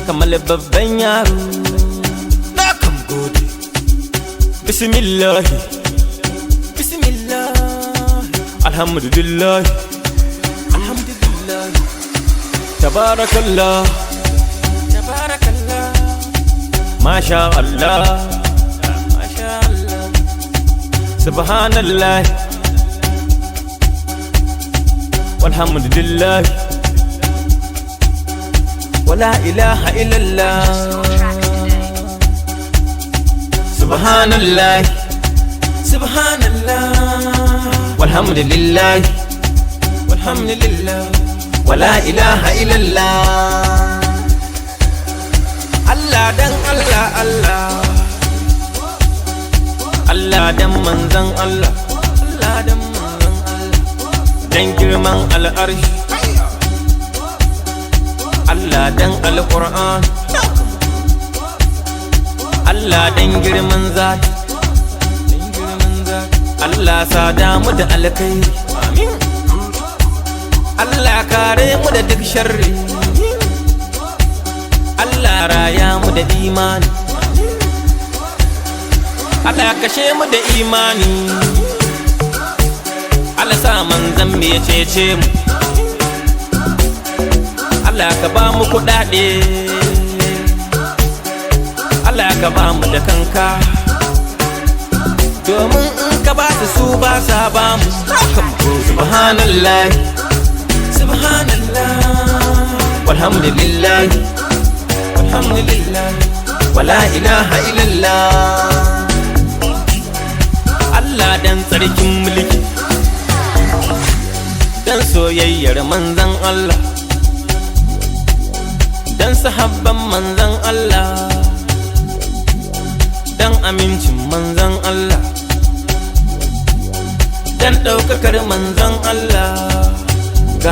kamar babban yaro na kan gode. Bismillah, bismillah, alhamdulillah, alhamdulillah, tabarakallah, tabarakallah, masha Allah, masha Allah, subhanallah, walhamdulillah, wala ilaha illallah. Subhanallah, subhanallah, walhamdulillah, walhamdulillah, wala ilaha illallah. Allah dan Allah, Allah, Allah dan manzan Allah, Allah dan manzan Allah, dan girman al'arshi, Allah dan al-Qur'an, Allah dan girman zati, Allah sada mu da alkhairi, amin. Allah kare mu da duk sharri, Allah raya mu da imani, Allah kashe mu da imani, Allah sa manzan mu ya cece mu, Allah ka ba mu kuɗaɗe, Allah ka ba mu da kanka, domin in ka ba su ba sa ba mu. Subhanallah, subhanallah, walhamdulillah, walhamdulillah, wala ilaha illallah. Allah dan tsarkin mulki, dan soyayyar manzan Allah, dan sahabban manzan Allah, dan amincin manzan Allah, dan ɗaukakar manzan Allah.